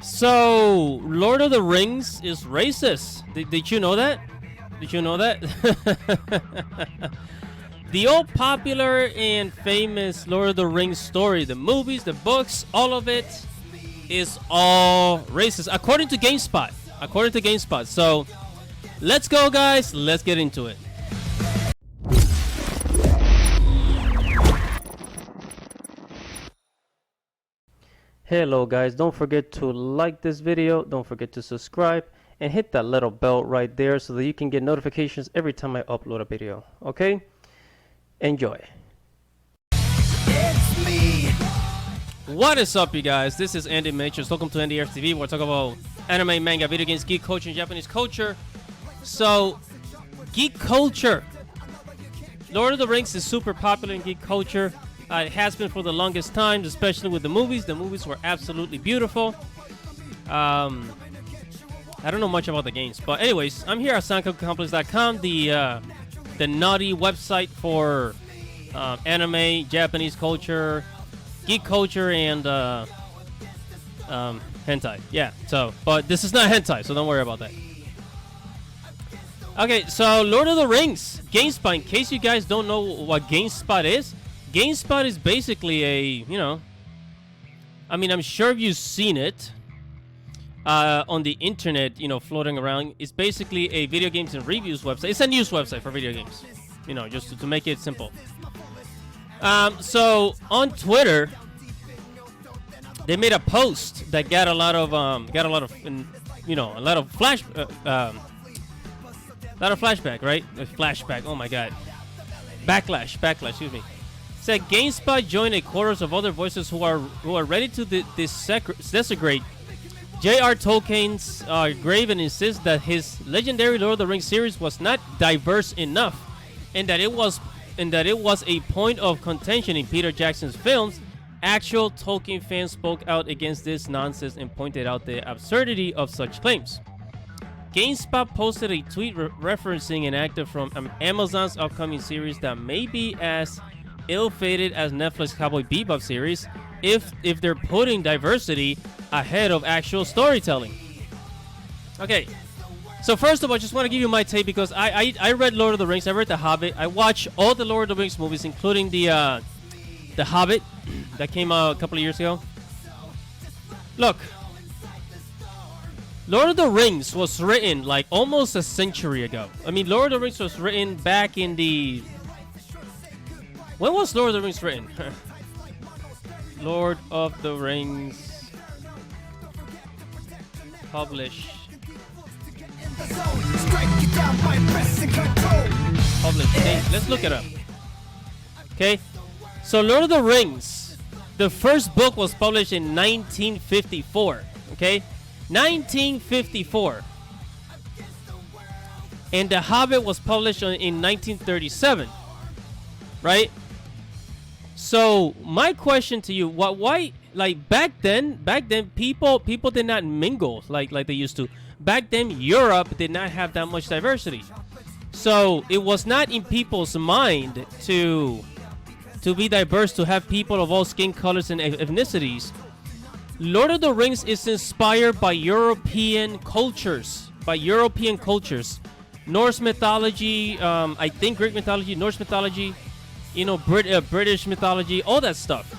So, Lord of the Rings is racist. Did you know that? Did you know that? The old popular and famous Lord of the Rings story, the movies, the books, all of it is all racist, according to Gamespot. According to Gamespot. So, let's go, guys. Let's get into it. Hello guys, don't forget to like this video, don't forget to subscribe, and hit that little bell right there so that you can get notifications every time I upload a video, okay? Enjoy. It's me. What is up, you guys? This is Andy Matrix. Welcome to NDF TV. We're talking about anime, manga, video games, geek culture, and Japanese culture. So, geek culture. Lord of the Rings is super popular in geek culture. It has been for the longest time, especially with the movies. The movies were absolutely beautiful. I don't know much about the games, but anyways, I'm here at SoundCloudComplex.com, the naughty website for anime, Japanese culture, geek culture, and hentai. Yeah. So, but this is not hentai, so don't worry about that. Okay, so Lord of the Rings, Gamespot. In case you guys don't know what Gamespot is. Gamespot is basically a, I'm sure you've seen it on the internet, floating around. It's basically a video games and reviews website. It's a news website for video games, just to make it simple. So on Twitter, they made a post that got a lot of flashback, right? Flashback. Oh my God, backlash. Excuse me. Said GameSpot joined a chorus of other voices who are ready to desecrate J.R. Tolkien's grave and insist that his legendary Lord of the Rings series was not diverse enough, and that it was a point of contention in Peter Jackson's films. Actual Tolkien fans spoke out against this nonsense and pointed out the absurdity of such claims. GameSpot posted a tweet referencing an actor from Amazon's upcoming series that may be as ill-fated as Netflix Cowboy Bebop series if they're putting diversity ahead of actual storytelling. Okay, so first of all, I just want to give you my take because I read Lord of the Rings, I read The Hobbit, I watched all the Lord of the Rings movies, including the Hobbit that came out a couple of years ago. Look, Lord of the Rings was written like almost a century ago. I mean, Lord of the Rings was written back in the... When was Lord of the Rings written? Lord of the Rings published. Published. Let's look it up. Okay. So Lord of the Rings, the first book was published in 1954. Okay. 1954. And The Hobbit was published in 1937. Right? So my question to you, why like back then people did not mingle like they used to. Back then Europe did not have that much diversity. So it was not in people's mind to be diverse, to have people of all skin colors and ethnicities. Lord of the Rings is inspired by European cultures, Norse mythology, I think Greek mythology, Norse mythology, British mythology, all that stuff.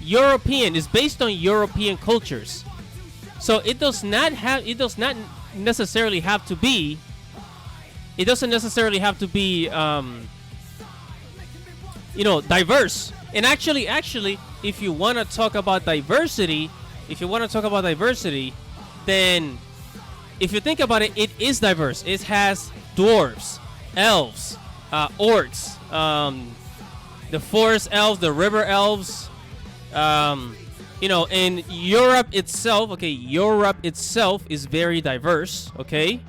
European is based on European cultures, so it does not necessarily have to be. It doesn't necessarily have to be, diverse. And actually, if you want to talk about diversity, then if you think about it, it is diverse. It has dwarves, elves, orcs, the forest elves, the river elves, and Europe itself. Okay, Europe itself is very diverse. Okay,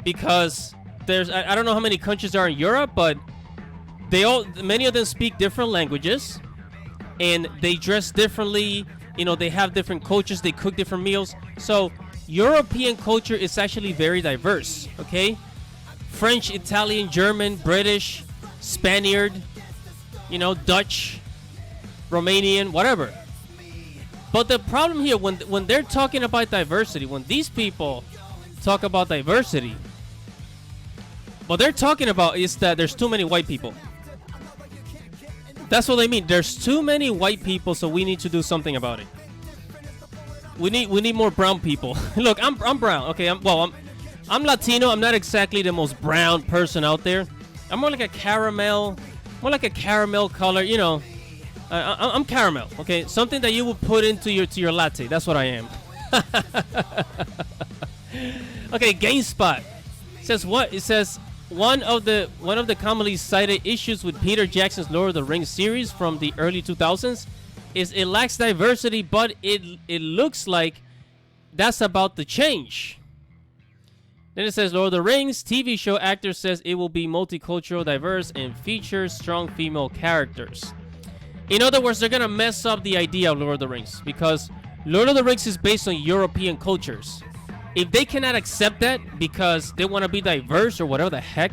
because there's I don't know how many countries there are in Europe, but many of them speak different languages, and they dress differently. They have different cultures. They cook different meals. So European culture is actually very diverse. Okay, French, Italian, German, British, Spaniard, Dutch, Romanian, whatever. But the problem here, when they're talking about diversity, when these people talk about diversity, what they're talking about is that there's too many white people. That's what they mean. There's too many white people, so we need to do something about it. We need more brown people. Look, I'm brown. Okay, I'm Latino. I'm not exactly the most brown person out there. I'm more like a caramel color. You know, I'm caramel. Okay, something that you would put into your latte. That's what I am. Okay, Gamespot says what? It says one of the commonly cited issues with Peter Jackson's Lord of the Rings series from the early 2000s is it lacks diversity, but it looks like that's about to change. Then it says Lord of the Rings TV show actor says it will be multicultural, diverse, and feature strong female characters. In other words, they're gonna mess up the idea of Lord of the Rings because Lord of the Rings is based on European cultures. If they cannot accept that because they want to be diverse or whatever the heck,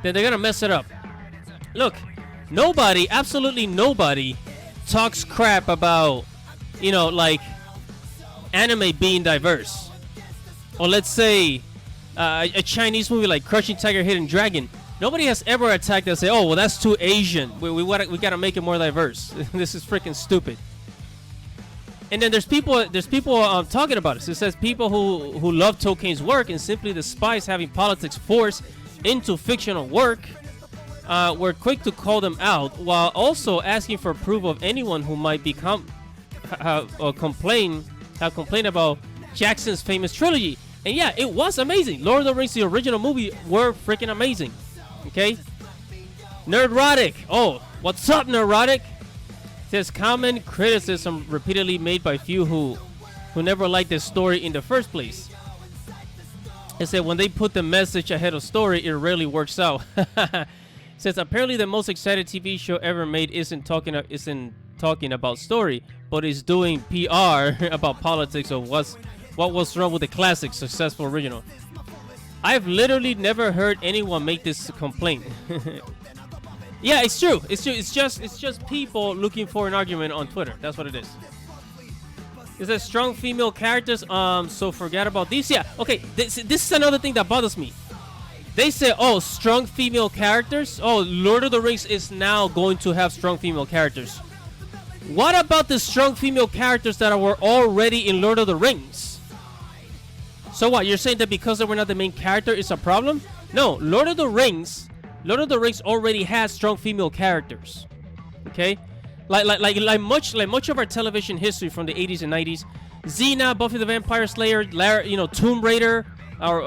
then they're gonna mess it up. Look, nobody, absolutely nobody, talks crap about, you know, like anime being diverse, or let's say a Chinese movie like Crouching Tiger, Hidden Dragon. Nobody has ever attacked and say, "Oh, well, that's too Asian. We gotta make it more diverse." This is freaking stupid. And then there's people talking about it. It says people who love Tolkien's work and simply despise having politics forced into fictional work were quick to call them out, while also asking for proof of anyone who might complain about Jackson's famous trilogy. And yeah, it was amazing. Lord of the Rings, the original movie, were freaking amazing. Okay? Nerdrotic. Oh, what's up, Nerdrotic? Says common criticism repeatedly made by few who never liked the story in the first place. It said when they put the message ahead of story, it rarely works out. Says apparently the most excited TV show ever made isn't talking about story, but is doing PR about politics of what was wrong with the classic successful original. I've literally never heard anyone make this complaint. Yeah, it's true. It's true. It's just people looking for an argument on Twitter. That's what it is. It says strong female characters. So forget about these. Yeah. Okay. This is another thing that bothers me. They say, oh, strong female characters. Oh, Lord of the Rings is now going to have strong female characters. What about the strong female characters that were already in Lord of the Rings? So what? You're saying that because they were not the main character, it's a problem? No. Lord of the Rings already has strong female characters. Okay? Like much of our television history from the 80s and 90s. Xena, Buffy the Vampire Slayer, Tomb Raider, or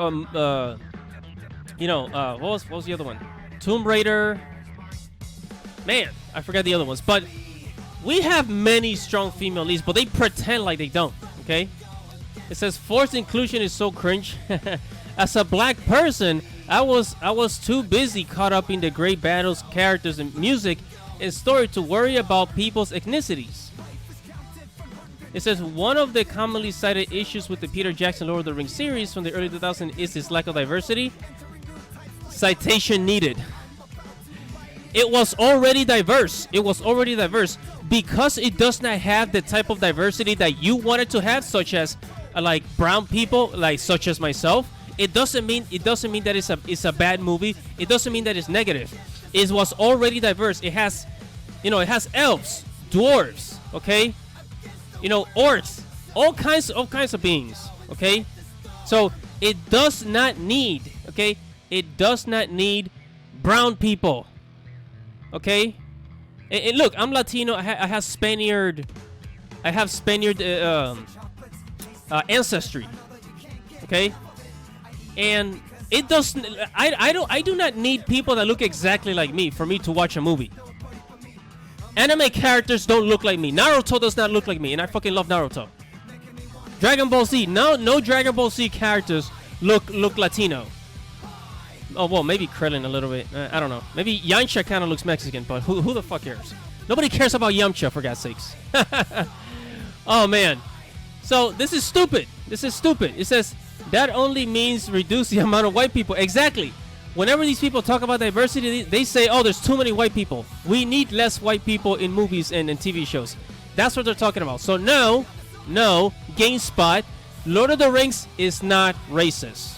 what was the other one? Tomb Raider. Man, I forgot the other ones. But we have many strong female leads, but they pretend like they don't. Okay? It says forced inclusion is so cringe. As a black person, I was too busy caught up in the great battles, characters, and music and story to worry about people's ethnicities. It says one of the commonly cited issues with the Peter Jackson Lord of the Rings series from the early 2000s is its lack of diversity. Citation needed. It was already diverse. Because it does not have the type of diversity that you wanted to have, such as like brown people, such as myself. It doesn't mean that it's a bad movie. It doesn't mean that it's negative. It was already diverse. It has elves, dwarves, okay? Orcs, all kinds of beings, okay? So it does not need, okay? It does not need brown people, okay? And look, I'm Latino. I have Spaniard ancestry, okay? And it doesn't. I do not need people that look exactly like me for me to watch a movie. Anime characters don't look like me. Naruto does not look like me, and I fucking love Naruto. Dragon Ball Z. No Dragon Ball Z characters look Latino. Oh well, maybe Krillin a little bit. I don't know. Maybe Yamcha kind of looks Mexican, but who the fuck cares? Nobody cares about Yamcha, for God's sakes. Oh man. So this is stupid. It says that only means reduce the amount of white people. Exactly. Whenever these people talk about diversity, they say, oh, there's too many white people. We need less white people in movies and TV shows. That's what they're talking about. So now, No, Gamespot, Lord of the Rings is not racist.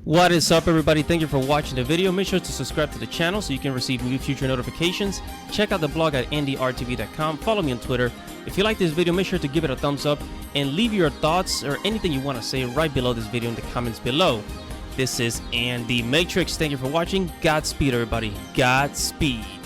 What is up, everybody? Thank you for watching the video. Make sure to subscribe to the channel so you can receive new future notifications. Check out the blog at ndrtv.com. Follow me on Twitter. If you like this video, make sure to give it a thumbs up and leave your thoughts or anything you want to say right below this video in the comments below. This is Andy Matrix. Thank you for watching. Godspeed, everybody. Godspeed.